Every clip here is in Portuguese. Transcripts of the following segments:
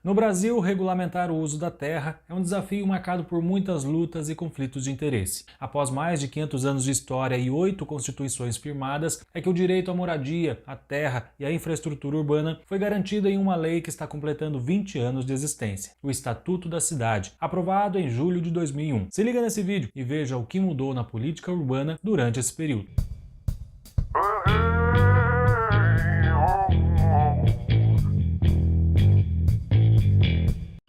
No Brasil, regulamentar o uso da terra é um desafio marcado por muitas lutas e conflitos de interesse. Após mais de 500 anos de história e 8 constituições firmadas, é que o direito à moradia, à terra e à infraestrutura urbana foi garantido em uma lei que está completando 20 anos de existência, o Estatuto da Cidade, aprovado em julho de 2001. Se liga nesse vídeo e veja o que mudou na política urbana durante esse período.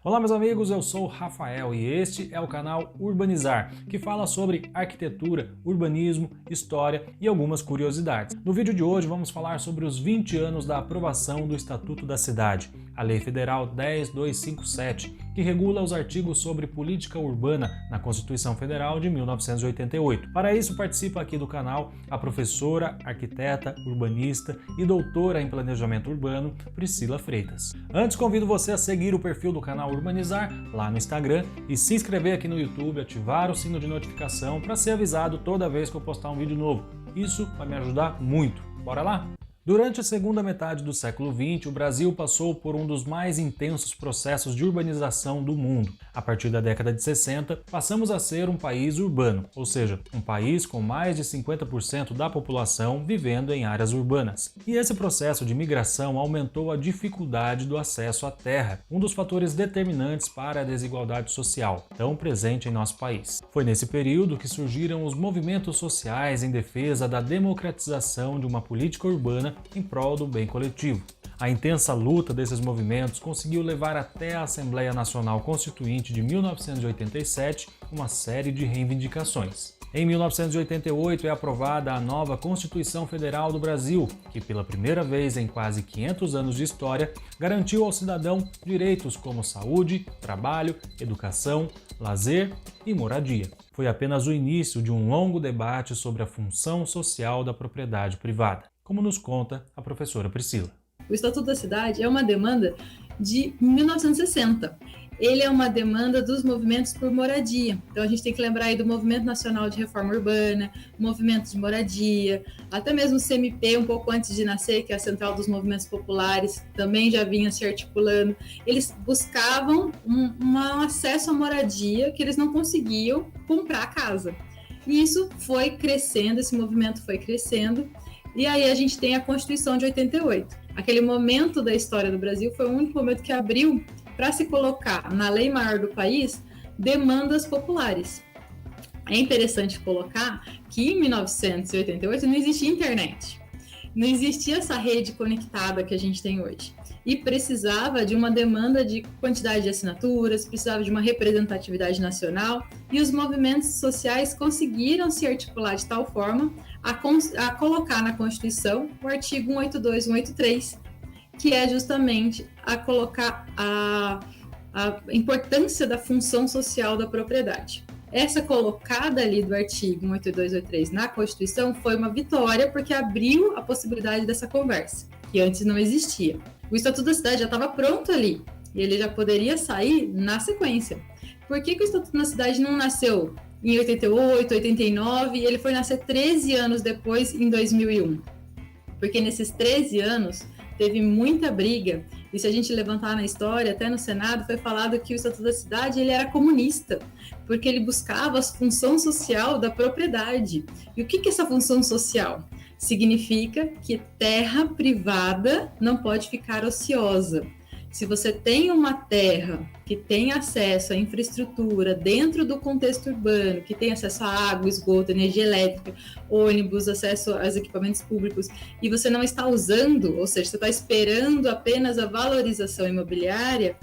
Olá meus amigos, eu sou o Rafael e este é o canal Urbanizar, que fala sobre arquitetura, urbanismo, história e algumas curiosidades. No vídeo de hoje vamos falar sobre os 20 anos da aprovação do Estatuto da Cidade, a Lei Federal 10.257, que regula os artigos sobre política urbana na Constituição Federal de 1988. Para isso participa aqui do canal a professora, arquiteta, urbanista e doutora em planejamento urbano, Priscila Freitas. Antes convido você a seguir o perfil do canal Urbanizar lá no Instagram e se inscrever aqui no YouTube, ativar o sino de notificação para ser avisado toda vez que eu postar um vídeo novo. Isso vai me ajudar muito. Bora lá? Durante a segunda metade do século XX, o Brasil passou por um dos mais intensos processos de urbanização do mundo. A partir da década de 60, passamos a ser um país urbano, ou seja, um país com mais de 50% da população vivendo em áreas urbanas. E esse processo de migração aumentou a dificuldade do acesso à terra, um dos fatores determinantes para a desigualdade social, tão presente em nosso país. Foi nesse período que surgiram os movimentos sociais em defesa da democratização de uma política urbana em prol do bem coletivo. A intensa luta desses movimentos conseguiu levar até a Assembleia Nacional Constituinte de 1987 uma série de reivindicações. Em 1988 é aprovada a nova Constituição Federal do Brasil, que pela primeira vez em quase 500 anos de história garantiu ao cidadão direitos como saúde, trabalho, educação, lazer e moradia. Foi apenas o início de um longo debate sobre a função social da propriedade privada, como nos conta a professora Priscila. O Estatuto da Cidade é uma demanda de 1960. Ele é uma demanda dos movimentos por moradia. Então a gente tem que lembrar aí do Movimento Nacional de Reforma Urbana, Movimento de Moradia, até mesmo o CMP, um pouco antes de nascer, que é a Central dos Movimentos Populares, também já vinha se articulando. Eles buscavam um acesso à moradia que eles não conseguiam comprar a casa. E isso foi crescendo, esse movimento foi crescendo. E aí a gente tem a Constituição de 88. Aquele momento da história do Brasil foi o único momento que abriu para se colocar na lei maior do país demandas populares. É interessante colocar que em 1988 não existia internet, não existia essa rede conectada que a gente tem hoje. E precisava de uma demanda de quantidade de assinaturas, precisava de uma representatividade nacional, e os movimentos sociais conseguiram se articular de tal forma a colocar na Constituição o artigo 182, 183, que é justamente a colocar a importância da função social da propriedade. Essa colocada ali do artigo 182, 183 na Constituição foi uma vitória, porque abriu a possibilidade dessa conversa, que antes não existia. O Estatuto da Cidade já estava pronto ali, e ele já poderia sair na sequência. Por que o Estatuto da Cidade não nasceu em 88, 89, e ele foi nascer 13 anos depois, em 2001? Porque nesses 13 anos teve muita briga, e se a gente levantar na história, até no Senado, foi falado que o Estatuto da Cidade ele era comunista, porque ele buscava a função social da propriedade. E o que é essa função social? Significa que terra privada não pode ficar ociosa. Se você tem uma terra que tem acesso à infraestrutura dentro do contexto urbano, que tem acesso à água, esgoto, energia elétrica, ônibus, acesso aos equipamentos públicos, e você não está usando, ou seja, você está esperando apenas a valorização imobiliária,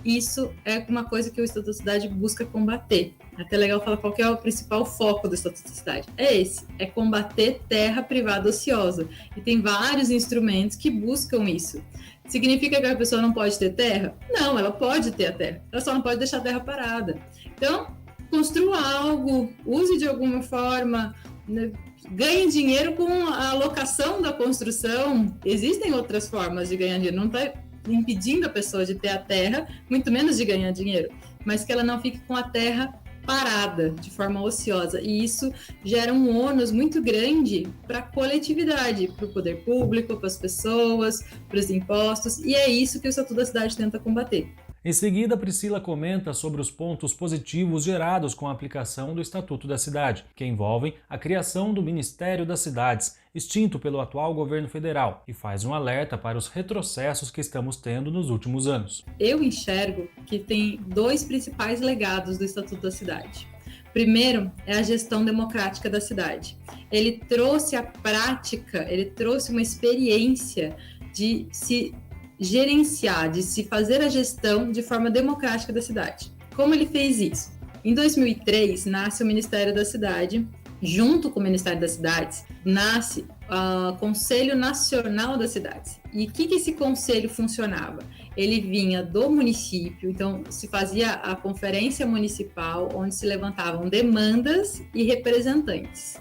isso é uma coisa que o Estatuto da Cidade busca combater. Até legal falar qual que é o principal foco do Estatuto da Cidade. É esse, é combater terra privada ociosa. E tem vários instrumentos que buscam isso. Significa que a pessoa não pode ter terra? Não, ela pode ter a terra. Ela só não pode deixar a terra parada. Então, construa algo, use de alguma forma, né? Ganhe dinheiro com a alocação da construção. Existem outras formas de ganhar dinheiro. Não está impedindo a pessoa de ter a terra, muito menos de ganhar dinheiro, mas que ela não fique com a terra parada, de forma ociosa, e isso gera um ônus muito grande para a coletividade, para o poder público, para as pessoas, para os impostos, e é isso que o Estatuto da Cidade tenta combater. Em seguida, Priscila comenta sobre os pontos positivos gerados com a aplicação do Estatuto da Cidade, que envolvem a criação do Ministério das Cidades, extinto pelo atual governo federal, e faz um alerta para os retrocessos que estamos tendo nos últimos anos. Eu enxergo que tem dois principais legados do Estatuto da Cidade. Primeiro é a gestão democrática da cidade. Ele trouxe a prática, ele trouxe uma experiência de se gerenciar, de se fazer a gestão de forma democrática da cidade. Como ele fez isso? Em 2003, nasce o Ministério da Cidade. Junto com o Ministério das Cidades, nasce o Conselho Nacional das Cidades. E o que esse conselho funcionava? Ele vinha do município, então se fazia a conferência municipal, onde se levantavam demandas e representantes.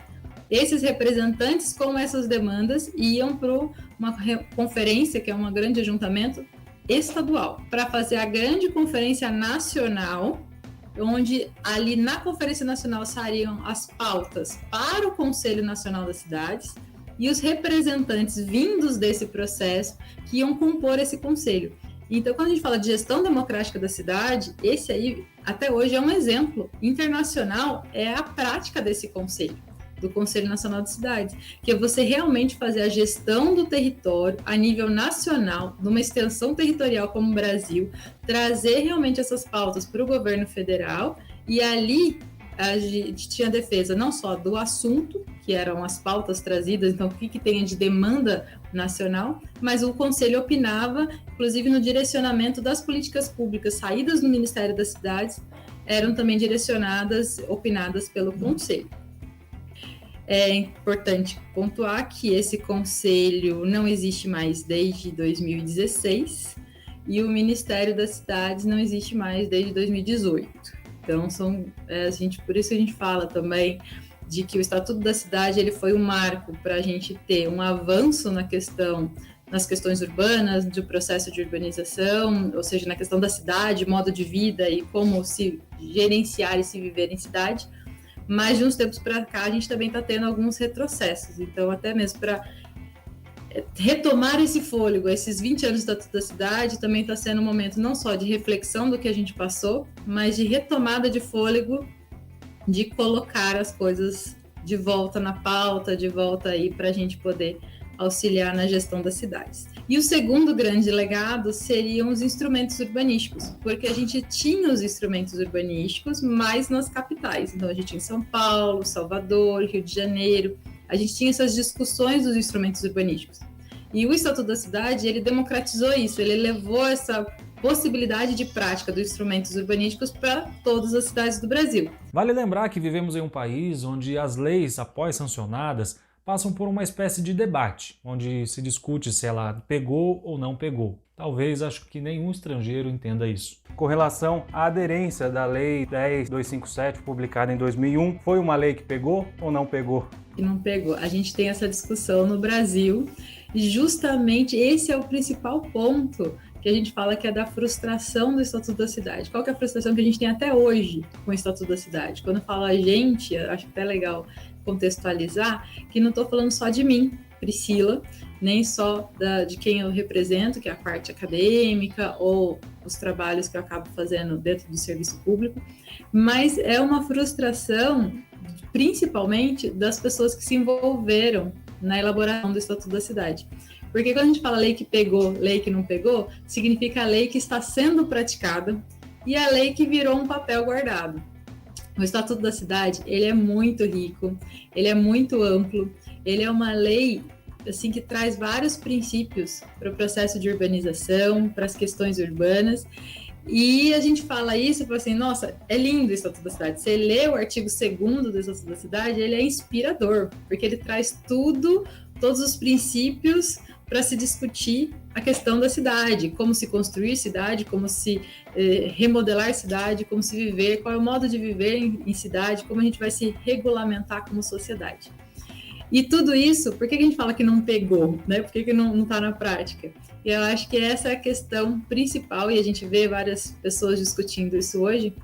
Esses representantes, com essas demandas, iam para uma conferência, que é um grande ajuntamento estadual, para fazer a grande conferência nacional, onde ali na Conferência Nacional sairiam as pautas para o Conselho Nacional das Cidades e os representantes vindos desse processo que iam compor esse conselho. Então, quando a gente fala de gestão democrática da cidade, esse aí, até hoje, é um exemplo internacional, é a prática desse conselho, do Conselho Nacional de Cidades, que é você realmente fazer a gestão do território a nível nacional, numa extensão territorial como o Brasil, trazer realmente essas pautas para o governo federal, e ali a gente tinha defesa não só do assunto, que eram as pautas trazidas, então o que tem de demanda nacional, mas o Conselho opinava, inclusive no direcionamento das políticas públicas saídas do Ministério das Cidades, eram também direcionadas, opinadas pelo Conselho. É importante pontuar que esse conselho não existe mais desde 2016 e o Ministério das Cidades não existe mais desde 2018. Então, por isso que a gente fala também de que o Estatuto da Cidade ele foi um marco para a gente ter um avanço nas questões urbanas, do processo de urbanização, ou seja, na questão da cidade, modo de vida e como se gerenciar e se viver em cidade. Mas de uns tempos para cá a gente também está tendo alguns retrocessos, então até mesmo para retomar esse fôlego, esses 20 anos do Estatuto da Cidade também está sendo um momento não só de reflexão do que a gente passou, mas de retomada de fôlego, de colocar as coisas de volta na pauta, de volta aí para a gente poder auxiliar na gestão das cidades. E o segundo grande legado seriam os instrumentos urbanísticos, porque a gente tinha os instrumentos urbanísticos mais nas capitais. Então, a gente tinha São Paulo, Salvador, Rio de Janeiro, a gente tinha essas discussões dos instrumentos urbanísticos. E o Estatuto da Cidade, ele democratizou isso, ele levou essa possibilidade de prática dos instrumentos urbanísticos para todas as cidades do Brasil. Vale lembrar que vivemos em um país onde as leis, após sancionadas, passam por uma espécie de debate, onde se discute se ela pegou ou não pegou. Talvez acho que nenhum estrangeiro entenda isso. Com relação à aderência da Lei 10.257, publicada em 2001, foi uma lei que pegou ou não pegou? E não pegou. A gente tem essa discussão no Brasil e justamente esse é o principal ponto que a gente fala que é da frustração do Estatuto da Cidade. Qual que é a frustração que a gente tem até hoje com o Estatuto da Cidade? Quando eu falo a gente, acho até legal contextualizar, que não estou falando só de mim, Priscila, nem só de quem eu represento, que é a parte acadêmica ou os trabalhos que eu acabo fazendo dentro do serviço público, mas é uma frustração principalmente das pessoas que se envolveram na elaboração do Estatuto da Cidade. Porque quando a gente fala lei que pegou, lei que não pegou, significa a lei que está sendo praticada e a lei que virou um papel guardado. O Estatuto da Cidade, ele é muito rico, ele é muito amplo, ele é uma lei assim, que traz vários princípios para o processo de urbanização, para as questões urbanas, e a gente fala isso e fala assim, nossa, é lindo o Estatuto da Cidade. Você lê o artigo 2º do Estatuto da Cidade, ele é inspirador, porque ele traz todos os princípios para se discutir a questão da cidade, como se construir cidade, como se remodelar cidade, como se viver, qual é o modo de viver em cidade, como a gente vai se regulamentar como sociedade. E tudo isso, por que a gente fala que não pegou, né? Por que não está na prática? E eu acho que essa é a questão principal, e a gente vê várias pessoas discutindo isso hoje,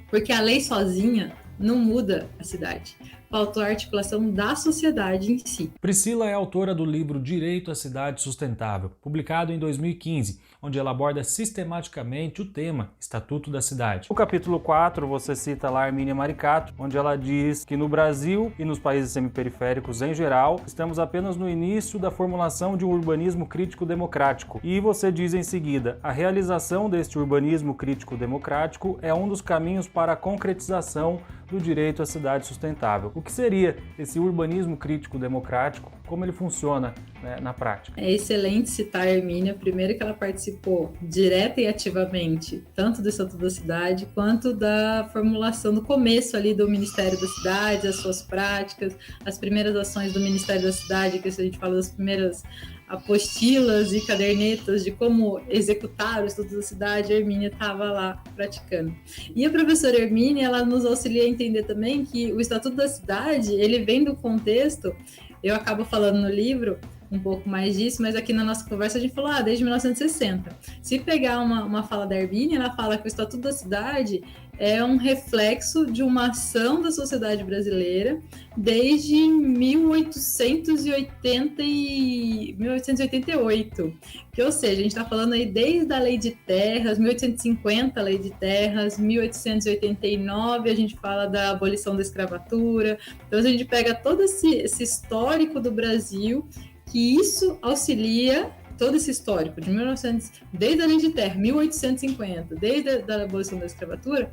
porque a lei sozinha não muda a cidade. Faltou a articulação da sociedade em si. Priscila é autora do livro Direito à Cidade Sustentável, publicado em 2015, onde ela aborda sistematicamente o tema Estatuto da Cidade. No capítulo 4, você cita lá Armínia Maricato, onde ela diz que no Brasil e nos países semiperiféricos em geral, estamos apenas no início da formulação de um urbanismo crítico-democrático. E você diz em seguida, a realização deste urbanismo crítico-democrático é um dos caminhos para a concretização do direito à cidade sustentável. O que seria esse urbanismo crítico-democrático? Como ele funciona, né, na prática? É excelente citar a Hermínia, primeiro que ela participou direta e ativamente, tanto do Estatuto da Cidade, quanto da formulação do começo ali do Ministério da Cidade, as suas práticas, as primeiras ações do Ministério da Cidade, que a gente fala das primeiras apostilas e cadernetas de como executar o Estatuto da Cidade, a Hermínia estava lá praticando. E a professora Hermínia, ela nos auxilia a entender também que o Estatuto da Cidade, ele vem do contexto, eu acabo falando no livro um pouco mais disso, mas aqui na nossa conversa a gente falou, desde 1960. Se pegar uma fala da Hermínia, ela fala que o Estatuto da Cidade é um reflexo de uma ação da sociedade brasileira desde 1888, que, ou seja, a gente está falando aí desde a Lei de Terras, 1850, a Lei de Terras, 1889, a gente fala da abolição da escravatura. Então, a gente pega todo esse histórico do Brasil, que isso auxilia todo esse histórico de 1900, desde a Lei de Terra, 1850, desde a abolição da escravatura,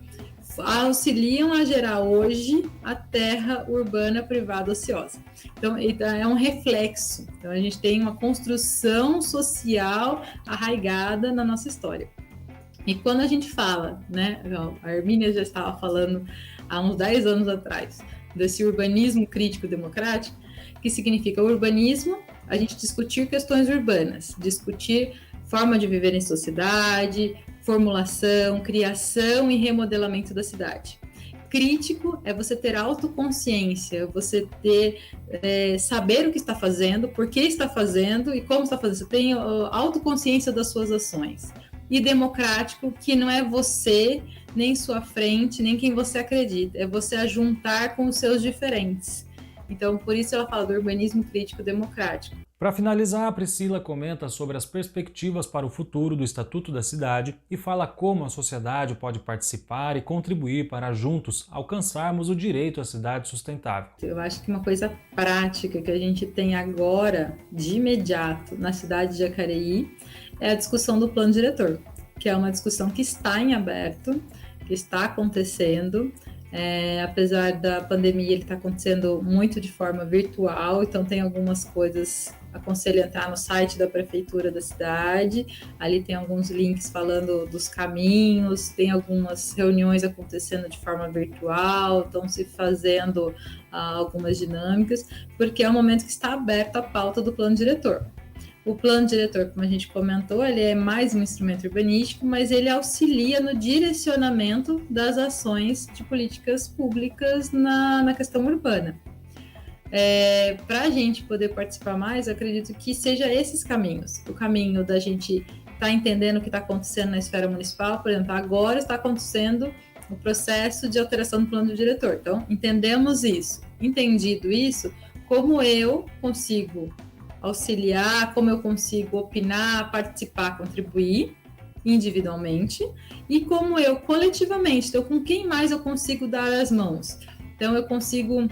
auxiliam a gerar hoje a terra urbana privada ociosa. Então, é um reflexo. Então, a gente tem uma construção social arraigada na nossa história. E quando a gente fala, né, a Hermínia já estava falando há uns 10 anos atrás, desse urbanismo crítico-democrático, que significa urbanismo, a gente discutir questões urbanas, discutir forma de viver em sociedade, formulação, criação e remodelamento da cidade. Crítico é você ter autoconsciência, você ter saber o que está fazendo, por que está fazendo e como está fazendo. Você tem autoconsciência das suas ações. E democrático, que não é você, nem sua frente, nem quem você acredita, é você ajuntar com os seus diferentes. Então, por isso ela fala do urbanismo crítico democrático. Para finalizar, a Priscila comenta sobre as perspectivas para o futuro do Estatuto da Cidade e fala como a sociedade pode participar e contribuir para juntos alcançarmos o direito à cidade sustentável. Eu acho que uma coisa prática que a gente tem agora, de imediato, na cidade de Jacareí, é a discussão do plano diretor, que é uma discussão que está em aberto, que está acontecendo. Apesar da pandemia, ele está acontecendo muito de forma virtual, então tem algumas coisas, aconselho a entrar no site da prefeitura da cidade, ali tem alguns links falando dos caminhos, tem algumas reuniões acontecendo de forma virtual, estão se fazendo algumas dinâmicas, porque é um momento que está aberto a pauta do plano diretor. O plano diretor, como a gente comentou, ele é mais um instrumento urbanístico, mas ele auxilia no direcionamento das ações de políticas públicas na questão urbana. Para a gente poder participar mais, eu acredito que seja esses caminhos. O caminho da gente estar entendendo o que está acontecendo na esfera municipal, por exemplo, agora está acontecendo o processo de alteração do plano do diretor. Então, entendemos isso. Entendido isso, como eu consigo auxiliar, como eu consigo opinar, participar, contribuir individualmente e como eu coletivamente, então com quem mais eu consigo dar as mãos. Então eu consigo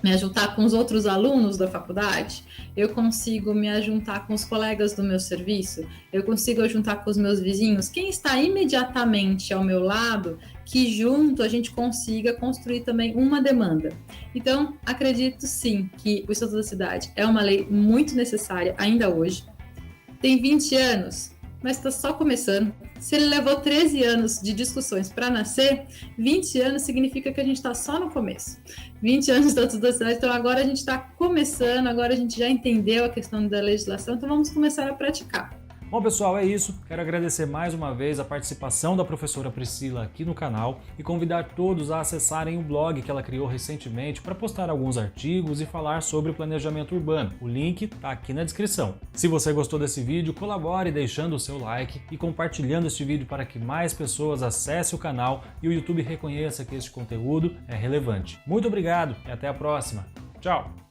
me ajuntar com os outros alunos da faculdade, eu consigo me ajuntar com os colegas do meu serviço, eu consigo ajuntar com os meus vizinhos, quem está imediatamente ao meu lado, que junto a gente consiga construir também uma demanda. Então, acredito sim que o Estatuto da Cidade é uma lei muito necessária ainda hoje. Tem 20 anos, mas está só começando. Se ele levou 13 anos de discussões para nascer, 20 anos significa que a gente está só no começo. 20 anos do Estatuto da Cidade, então agora a gente está começando, agora a gente já entendeu a questão da legislação, então vamos começar a praticar. Bom, pessoal, é isso. Quero agradecer mais uma vez a participação da professora Priscila aqui no canal e convidar todos a acessarem o blog que ela criou recentemente para postar alguns artigos e falar sobre o planejamento urbano. O link está aqui na descrição. Se você gostou desse vídeo, colabore deixando o seu like e compartilhando este vídeo para que mais pessoas acessem o canal e o YouTube reconheça que este conteúdo é relevante. Muito obrigado e até a próxima. Tchau!